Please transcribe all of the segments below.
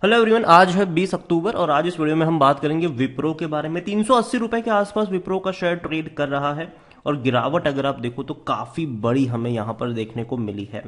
Hello everyone, आज है 20 अक्टूबर और आज इस वीडियो में हम बात करेंगे विप्रो के बारे में। 380 रुपए के आसपास विप्रो का शेयर ट्रेड कर रहा है और गिरावट अगर आप देखो तो काफी बड़ी हमें यहां पर देखने को मिली है।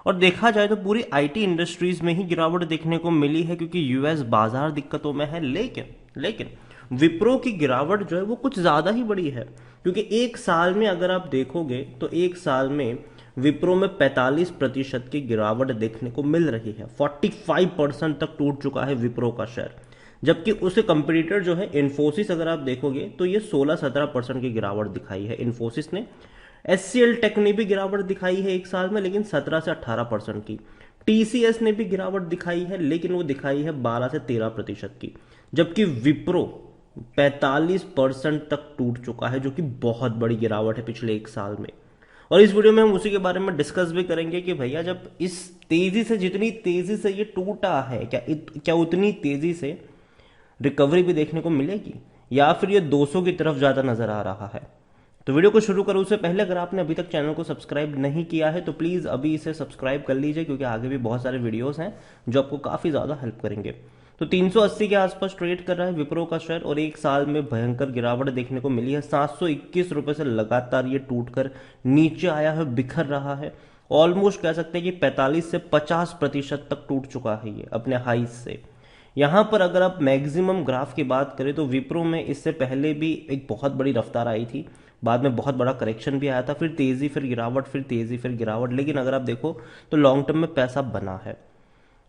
और देखा जाए तो पूरी आईटी इंडस्ट्रीज में ही गिरावट देखने को मिली है क्योंकि यूएस बाजार दिक्कतों में है। लेकिन विप्रो की गिरावट जो है वो कुछ ज्यादा ही बड़ी है, क्योंकि एक साल में अगर आप देखोगे तो एक साल में विप्रो में 45% की गिरावट देखने को मिल रही है। 45% तक टूट चुका है विप्रो का शेयर, जबकि उसके कंपटीटर जो है इन्फोसिस, अगर आप देखोगे तो ये 16-17% की गिरावट दिखाई है इन्फोसिस ने। एचसीएल टेक ने भी गिरावट दिखाई है एक साल में, लेकिन 17 से 18% की। टीसीएस ने भी गिरावट दिखाई है, लेकिन वो दिखाई है 12 से 13% की। जबकि विप्रो 45% तक टूट चुका है, जो कि बहुत बड़ी गिरावट है पिछले एक साल में। और इस वीडियो में हम उसी के बारे में डिस्कस भी करेंगे कि भैया जब इस तेजी से, जितनी तेजी से ये टूटा है, क्या उतनी तेजी से रिकवरी भी देखने को मिलेगी, या फिर ये 200 की तरफ ज्यादा नजर आ रहा है। तो वीडियो को शुरू करूं उससे पहले अगर आपने अभी तक चैनल को सब्सक्राइब नहीं किया है तो प्लीज अभी इसे सब्सक्राइब कर लीजिए, क्योंकि आगे भी बहुत सारे वीडियोस हैं जो आपको काफी ज्यादा हेल्प करेंगे। तो 380 के आसपास ट्रेड कर रहा है विप्रो का शेयर और एक साल में भयंकर गिरावट देखने को मिली है। 721 रुपए से लगातार ये टूटकर नीचे आया है, बिखर रहा है। ऑलमोस्ट कह सकते हैं कि 45 से 50% तक टूट चुका है ये अपने हाइस से। यहां पर अगर आप मैक्सिमम ग्राफ की बात करें तो विप्रो में इससे पहले भी एक बहुत बड़ी रफ्तार आई थी, बाद में बहुत बड़ा करेक्शन भी आया था, फिर तेजी, फिर गिरावट, फिर तेजी, फिर गिरावट। लेकिन अगर आप देखो तो लॉन्ग टर्म में पैसा बना है।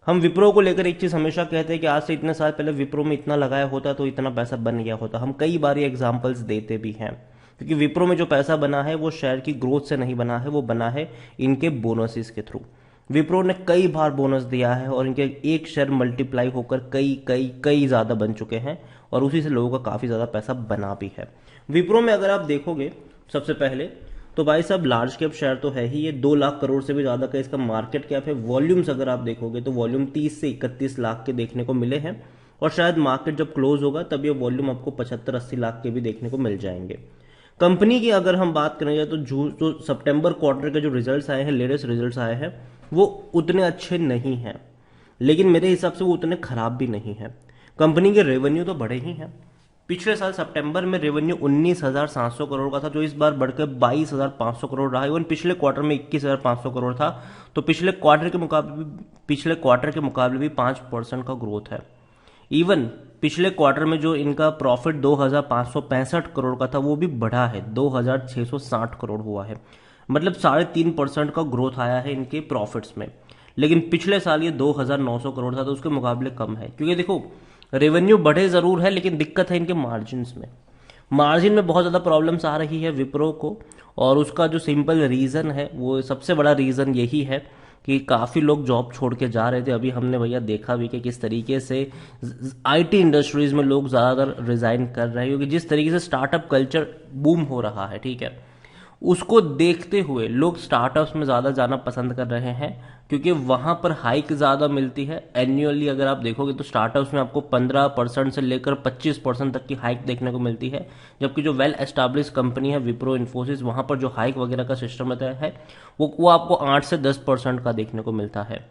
हम विप्रो को लेकर एक चीज हमेशा कहते हैं कि आज से इतने साल पहले विप्रो में इतना लगाया होता तो इतना पैसा बन गया होता। हम कई बार ये एग्जांपल्स देते भी हैं, क्योंकि विप्रो में जो पैसा बना है वो शेयर की ग्रोथ से नहीं बना है, वो बना है इनके बोनसेस के थ्रू। विप्रो ने कई बार बोनस दिया है और इनके एक शेयर मल्टीप्लाई होकर कई कई कई ज्यादा बन चुके हैं और उसी से लोगों का काफी ज्यादा पैसा बना भी है। विप्रो में अगर आप देखोगे सबसे पहले तो भाई साहब लार्ज कैप शेयर तो है ही, ये 2 लाख करोड़ से भी ज्यादा का इसका मार्केट कैप है। वॉल्यूम्स अगर आप देखोगे तो वॉल्यूम 30 से 31 लाख के देखने को मिले हैं और शायद मार्केट जब क्लोज होगा तब ये वॉल्यूम आपको 75-80 लाख के भी देखने को मिल जाएंगे। कंपनी की अगर हम बात करें तो जो सितंबर क्वार्टर के जो रिजल्ट्स आए हैं, लेटेस्ट रिजल्ट्स आए हैं, वो उतने अच्छे नहीं हैं, लेकिन मेरे हिसाब से वो उतने खराब भी नहीं है। कंपनी के रेवेन्यू तो बढ़े ही हैं। पिछले साल सितंबर में रेवेन्यू 19,700 करोड़ का था, जो इस बार बढ़कर 22,500 करोड़ रहा है। इवन पिछले क्वार्टर में 21,500 करोड़ था, तो पिछले क्वार्टर के मुकाबले भी 5% का ग्रोथ है। इवन पिछले क्वार्टर में जो इनका प्रॉफिट 2,565 करोड़ का था वो भी बढ़ा है, 2,660 करोड़ हुआ है। मतलब 3.5% का ग्रोथ आया है इनके प्रॉफिट्स में। लेकिन पिछले साल ये 2,900 करोड़ था, तो उसके मुकाबले कम है। क्योंकि देखो, रेवेन्यू बढ़े जरूर है, लेकिन दिक्कत है इनके मार्जिन में। मार्जिन में बहुत ज्यादा प्रॉब्लम्स आ रही है विप्रो को, और उसका जो सिंपल रीजन है, वो सबसे बड़ा रीजन यही है कि काफी लोग जॉब छोड़ के जा रहे थे। अभी हमने भैया देखा भी कि किस तरीके से आईटी इंडस्ट्रीज में लोग ज्यादातर रिजाइन कर रहे हैं, क्योंकि जिस तरीके से स्टार्टअप कल्चर बूम हो रहा है, ठीक है, उसको देखते हुए लोग स्टार्टअप्स में ज्यादा जाना पसंद कर रहे हैं, क्योंकि वहां पर हाइक ज्यादा मिलती है। एनुअली अगर आप देखोगे तो स्टार्टअप्स में आपको 15% से लेकर 25% तक की हाइक देखने को मिलती है, जबकि जो वेल एस्टैब्लिश कंपनी है विप्रो, इन्फोसिस, वहां पर जो हाइक वगैरह का सिस्टम रहता है वो आपको 8 से 10% का देखने को मिलता है।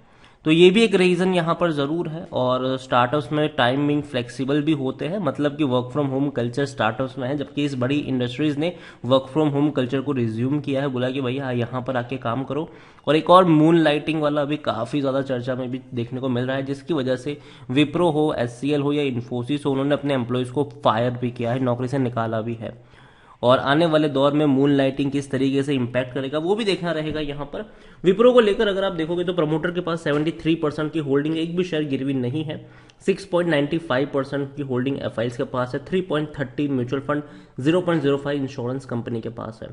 तो ये भी एक रीजन यहाँ पर जरूर है। और स्टार्टअप्स में टाइमिंग फ्लेक्सिबल भी होते हैं, मतलब कि work from home culture startups में है, जबकि इस बड़ी इंडस्ट्रीज ने वर्क फ्रॉम होम कल्चर को रिज्यूम किया है, बोला कि भैया यहाँ पर आके काम करो। और एक और मून लाइटिंग वाला अभी काफी ज्यादा चर्चा में भी देखने को मिल रहा है, जिसकी वजह से विप्रो हो, एचसीएल हो या इन्फोसिस हो, उन्होंने अपने एम्प्लॉयज को फायर भी किया है, नौकरी से निकाला भी है। और आने वाले दौर में मून लाइटिंग किस तरीके से इंपैक्ट करेगा वो भी देखना रहेगा। यहाँ पर विप्रो को लेकर अगर आप देखोगे तो प्रमोटर के पास 73% की होल्डिंग, एक भी शेयर गिरवी नहीं है। 6.95% की होल्डिंग एफआईएस के पास है। 3.30 म्यूचुअल फंड, 0.05 इंश्योरेंस कंपनी के पास है।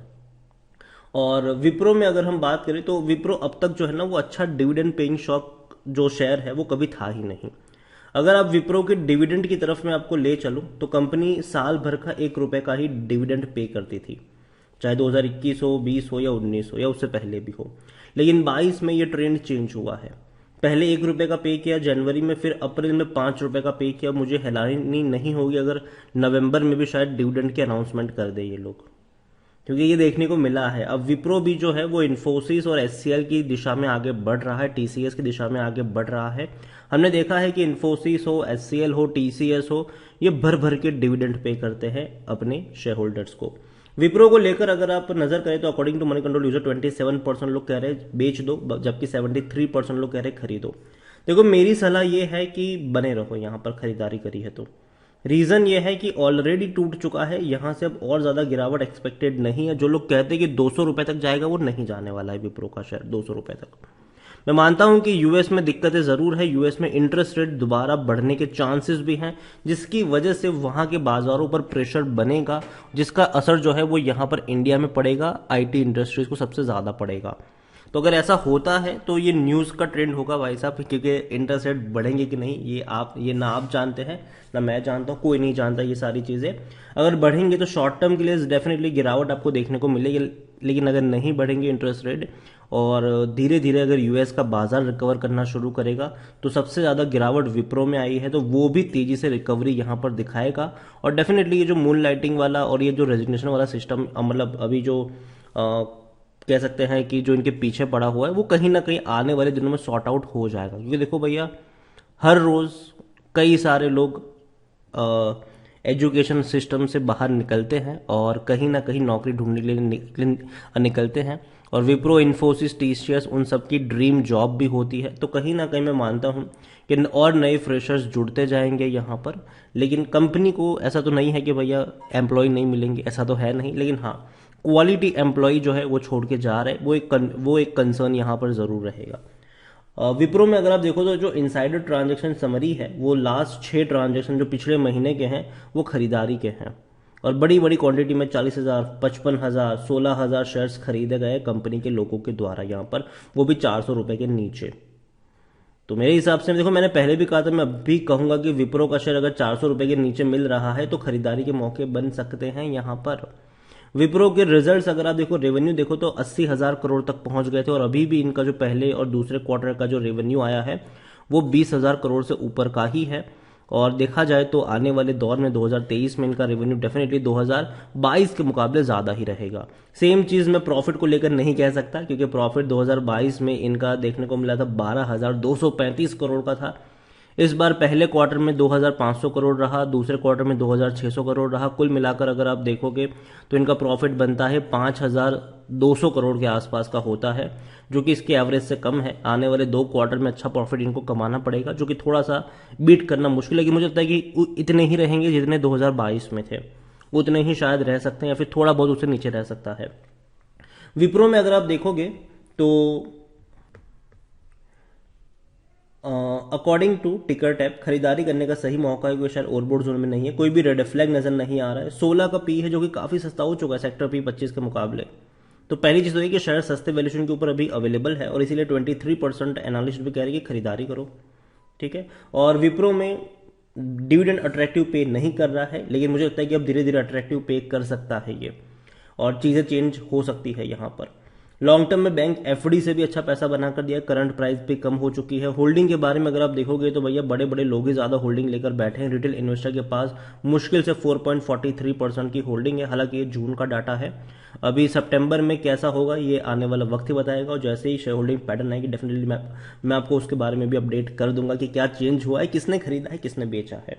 और विप्रो में अगर हम बात करें तो विप्रो अब तक जो है ना वो अच्छा डिविडेंड पेइंग स्टॉक जो शेयर है वो कभी था ही नहीं। अगर आप विप्रो के डिविडेंड की तरफ में आपको ले चलो तो कंपनी साल भर का 1 रुपए का ही डिविडेंड पे करती थी, चाहे 2021 हो, 20 हो या 19 हो या उससे पहले भी हो। लेकिन 22 में ये ट्रेंड चेंज हुआ है। पहले 1 रुपए का पे किया जनवरी में, फिर अप्रैल में 5 रुपए का पे किया। मुझे हैरानी नहीं होगी अगर नवंबर में भी शायद डिविडेंड की अनाउंसमेंट कर दे ये लोग। क्योंकि ये देखने को मिला है। अब विप्रो भी जो है वो इन्फोसिस और एचसीएल की दिशा में आगे बढ़ रहा है, टीसीएस की दिशा में आगे बढ़ रहा है। हमने देखा है कि इन्फोसिस हो, एचसीएल हो, टीसीएस हो, ये भर भर के डिविडेंड पे करते हैं अपने शेयर होल्डर्स को। विप्रो को लेकर अगर आप नजर करें तो according to Moneycontrol user 27% लोग कह रहे हैं बेच दो, जबकि 73% लोग कह रहे हैं खरीदो। देखो मेरी सलाह ये है कि बने रहो यहां पर, खरीदारी करी है तो। रीजन ये है कि ऑलरेडी टूट चुका है, यहां से अब और ज्यादा गिरावट एक्सपेक्टेड नहीं है। जो लोग कहते हैं कि 200 रुपए तक जाएगा, वो नहीं जाने वाला है विप्रो का शेयर 200 रुपए तक। मैं मानता हूं कि यूएस में दिक्कतें जरूर है, यूएस में इंटरेस्ट रेट दोबारा बढ़ने के चांसेस भी हैं, जिसकी वजह से वहां के बाजारों पर प्रेशर बनेगा, जिसका असर जो है वो यहां पर इंडिया में पड़ेगा, आईटी इंडस्ट्रीज को सबसे ज्यादा पड़ेगा। तो अगर ऐसा होता है तो ये न्यूज का ट्रेंड होगा भाई साहब, क्योंकि इंटरेस्ट रेट बढ़ेंगे कि नहीं ये ना आप जानते हैं ना मैं जानता हूँ, कोई नहीं जानता ये सारी चीजें। अगर बढ़ेंगे तो शॉर्ट टर्म के लिए डेफिनेटली गिरावट आपको देखने को मिलेगी, लेकिन अगर नहीं बढ़ेंगे इंटरेस्ट रेट और धीरे धीरे अगर यूएस का बाजार रिकवर करना शुरू करेगा, तो सबसे ज्यादा गिरावट विप्रो में आई है, तो वो भी तेजी से रिकवरी यहां पर दिखाएगा। और डेफिनेटली ये जो मून लाइटिंग वाला और ये जो रेजिग्नेशन वाला सिस्टम, मतलब अभी जो कह सकते हैं कि जो इनके पीछे पड़ा हुआ है, वो कहीं ना कहीं आने वाले दिनों में सॉर्ट आउट हो जाएगा। क्योंकि देखो भैया, हर रोज कई सारे लोग एजुकेशन सिस्टम से बाहर निकलते हैं और कहीं ना कहीं नौकरी ढूंढने के लिए निकलते हैं, और विप्रो, इन्फोसिस, टीसीएस उन सबकी ड्रीम जॉब भी होती है। तो कहीं ना कहीं मैं मानता हूं कि और नए फ्रेशर्स जुड़ते जाएंगे यहाँ पर। लेकिन कंपनी को ऐसा तो नहीं है कि भैया एम्प्लॉय नहीं मिलेंगे, ऐसा तो है नहीं, लेकिन हाँ क्वालिटी एम्प्लॉय जो है वो छोड़ के जा रहे हैं, वो एक कंसर्न यहाँ पर जरूर रहेगा। विप्रो में अगर आप देखो तो जो इनसाइडर ट्रांजैक्शन समरी है, वो लास्ट 6 ट्रांजैक्शन जो पिछले महीने के हैं वो खरीदारी के हैं, और बड़ी बड़ी क्वांटिटी में 40,000, 55,000, 16,000 शेयर्स खरीदे गए कंपनी के लोगों के द्वारा यहाँ पर, वो भी 400 रुपए के नीचे। तो मेरे हिसाब से देखो, मैंने पहले भी कहा था, मैं अब भी कहूंगा कि विप्रो का शेयर अगर 400 रुपए के नीचे मिल रहा है तो खरीदारी के मौके बन सकते हैं यहाँ पर। विप्रो के रिजल्ट्स अगर आप देखो, रेवेन्यू देखो तो 80,000 करोड़ तक पहुंच गए थे, और अभी भी इनका जो पहले और दूसरे क्वार्टर का जो रेवेन्यू आया है वो 20,000 करोड़ से ऊपर का ही है। और देखा जाए तो आने वाले दौर में 2023 में इनका रेवेन्यू डेफिनेटली 2022 के मुकाबले ज्यादा ही रहेगा। सेम चीज मैं प्रॉफिट को लेकर नहीं कह सकता, क्योंकि प्रॉफिट 2022 में इनका देखने को मिला था 12,235 करोड़ का था। इस बार पहले क्वार्टर में 2,500 करोड़ रहा, दूसरे क्वार्टर में 2,600 करोड़ रहा। कुल मिलाकर अगर आप देखोगे तो इनका प्रॉफिट बनता है 5,200 करोड़ के आसपास का होता है, जो कि इसके एवरेज से कम है। आने वाले 2 क्वार्टर में अच्छा प्रॉफिट इनको कमाना पड़ेगा, जो कि थोड़ा सा बीट करना मुश्किल है। कि मुझे लगता है कि इतने ही रहेंगे जितने 2022 में थे, उतने ही शायद रह सकते हैं, या फिर थोड़ा बहुत उससे नीचे रह सकता है। विप्रो में अगर आप देखोगे तो अकॉर्डिंग टू टिकर टैप खरीदारी करने का सही मौका है, कोई शायद ओवरबोर्ड जोन में नहीं है, कोई भी रेड फ्लैग नजर नहीं आ रहा है। 16 का पी है, जो कि काफी सस्ता हो चुका है सेक्टर पी 25 के मुकाबले। तो पहली चीज तो ये कि शेयर सस्ते वैल्यूएशन के ऊपर अभी अवेलेबल है, और इसीलिए 23% एनालिस्ट भी कह रहे हैं कि खरीदारी करो, ठीक है। और विप्रो में डिविडेंड अट्रैक्टिव पे नहीं कर रहा है, लेकिन मुझे लगता है कि अब धीरे धीरे अट्रैक्टिव पे कर सकता है ये, और चीजें चेंज हो सकती है यहाँ पर। लॉन्ग टर्म में बैंक एफडी से भी अच्छा पैसा बनाकर दिया, करंट प्राइस भी कम हो चुकी है। होल्डिंग के बारे में अगर आप देखोगे तो भैया बड़े बड़े लोग ही ज्यादा होल्डिंग लेकर बैठे हैं। रिटेल इन्वेस्टर के पास मुश्किल से 4.43% की होल्डिंग है। हालांकि ये जून का डाटा है, अभी सितंबर में कैसा होगा ये आने वाला वक्त ही बताएगा, और जैसे ही शेयर होल्डिंग पैटर्न आएगी डेफिनेटली मैं आपको उसके बारे में भी अपडेट कर दूंगा कि क्या चेंज हुआ है, किसने खरीदा है, किसने बेचा है।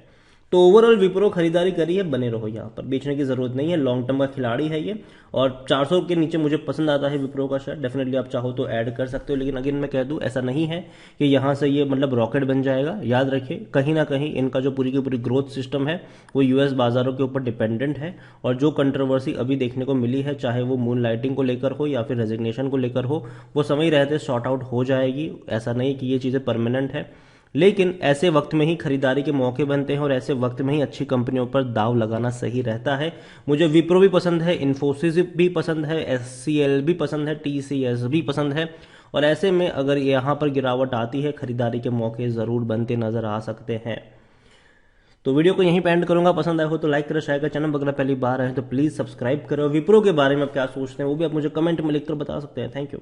तो ओवरऑल विप्रो खरीदारी करी है, बने रहो यहाँ पर, बेचने की जरूरत नहीं है। लॉन्ग टर्म का खिलाड़ी है ये, और 400 के नीचे मुझे पसंद आता है विप्रो का शेयर। डेफिनेटली आप चाहो तो ऐड कर सकते हो, लेकिन अगेन मैं कह दूं ऐसा नहीं है कि यहाँ से ये मतलब रॉकेट बन जाएगा। याद रखिए, कहीं ना कहीं इनका जो पूरी की पूरी ग्रोथ सिस्टम है वो यूएस बाजारों के ऊपर डिपेंडेंट है, और जो कंट्रोवर्सी अभी देखने को मिली है, चाहे वो मून लाइटिंग को लेकर हो या फिर रेजिग्नेशन को लेकर हो, वो समय रहते सॉर्ट आउट हो जाएगी। ऐसा नहीं कि ये चीजें परमानेंट है, लेकिन ऐसे वक्त में ही खरीदारी के मौके बनते हैं, और ऐसे वक्त में ही अच्छी कंपनियों पर दाव लगाना सही रहता है। मुझे विप्रो भी पसंद है, इन्फोसिस भी पसंद है, एचसीएल भी पसंद है, टीसीएस भी पसंद है, और ऐसे में अगर यहां पर गिरावट आती है, खरीदारी के मौके जरूर बनते नजर आ सकते हैं। तो वीडियो को यहीं पे एंड करूंगा। पसंद आया हो तो लाइक करो, शेयर करो, चैनल अगर पहली बार आए तो प्लीज सब्सक्राइब करो। विप्रो के बारे में आप क्या सोचते हैं वो भी आप मुझे कमेंट में लिखकर बता सकते हैं। Thank you.